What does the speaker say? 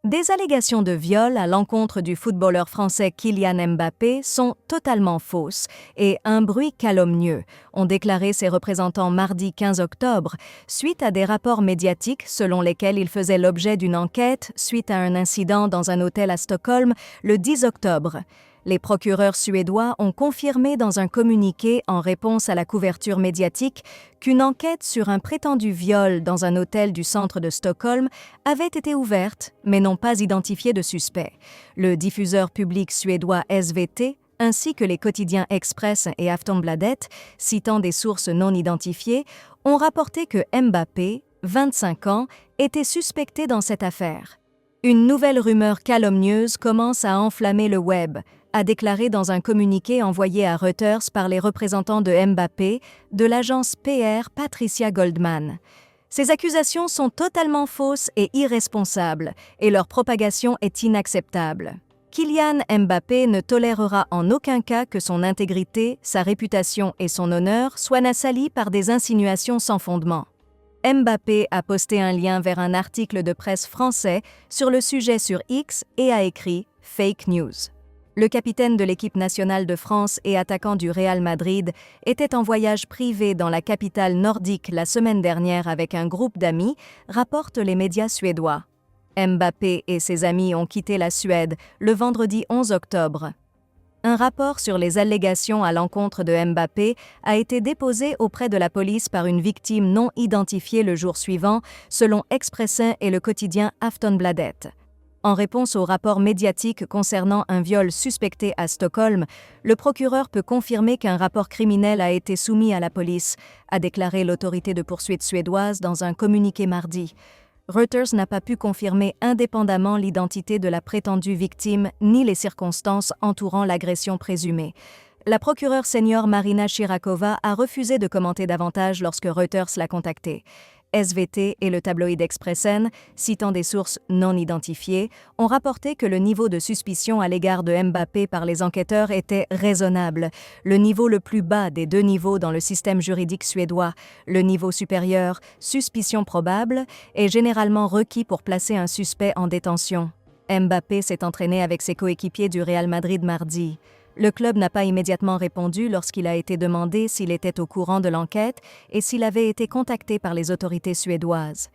Des allégations de viol à l'encontre du footballeur français Kylian Mbappé sont totalement fausses et un bruit calomnieux, ont déclaré ses représentants mardi 15 octobre, suite à des rapports médiatiques selon lesquels il faisait l'objet d'une enquête suite à un incident dans un hôtel à Stockholm le 10 octobre. Les procureurs suédois ont confirmé dans un communiqué en réponse à la couverture médiatique qu'une enquête sur un prétendu viol dans un hôtel du centre de Stockholm avait été ouverte, mais n'ont pas identifié de suspect. Le diffuseur public suédois SVT, ainsi que les quotidiens Express et Aftonbladet, citant des sources non identifiées, ont rapporté que Mbappé, 25 ans, était suspecté dans cette affaire. Une nouvelle rumeur calomnieuse commence à enflammer le web, a déclaré dans un communiqué envoyé à Reuters par les représentants de Mbappé de l'agence PR Patricia Goldman. Ces accusations sont totalement fausses et irresponsables, et leur propagation est inacceptable. Kylian Mbappé ne tolérera en aucun cas que son intégrité, sa réputation et son honneur soient assalis par des insinuations sans fondement. Mbappé a posté un lien vers un article de presse français sur le sujet sur X et a écrit « Fake News ». Le capitaine de l'équipe nationale de France et attaquant du Real Madrid était en voyage privé dans la capitale nordique la semaine dernière avec un groupe d'amis, rapportent les médias suédois. Mbappé et ses amis ont quitté la Suède le vendredi 11 octobre. Un rapport sur les allégations à l'encontre de Mbappé a été déposé auprès de la police par une victime non identifiée le jour suivant, selon Expressen et le quotidien Aftonbladet. En réponse au rapport médiatique concernant un viol suspecté à Stockholm, le procureur peut confirmer qu'un rapport criminel a été soumis à la police, a déclaré l'autorité de poursuite suédoise dans un communiqué mardi. Reuters n'a pas pu confirmer indépendamment l'identité de la prétendue victime ni les circonstances entourant l'agression présumée. La procureure senior Marina Shirakova a refusé de commenter davantage lorsque Reuters l'a contactée. SVT et le tabloïd Expressen, citant des sources non identifiées, ont rapporté que le niveau de suspicion à l'égard de Mbappé par les enquêteurs était raisonnable, le niveau le plus bas des deux niveaux dans le système juridique suédois. Le niveau supérieur, suspicion probable, est généralement requis pour placer un suspect en détention. Mbappé s'est entraîné avec ses coéquipiers du Real Madrid mardi. Le club n'a pas immédiatement répondu lorsqu'il a été demandé s'il était au courant de l'enquête et s'il avait été contacté par les autorités suédoises.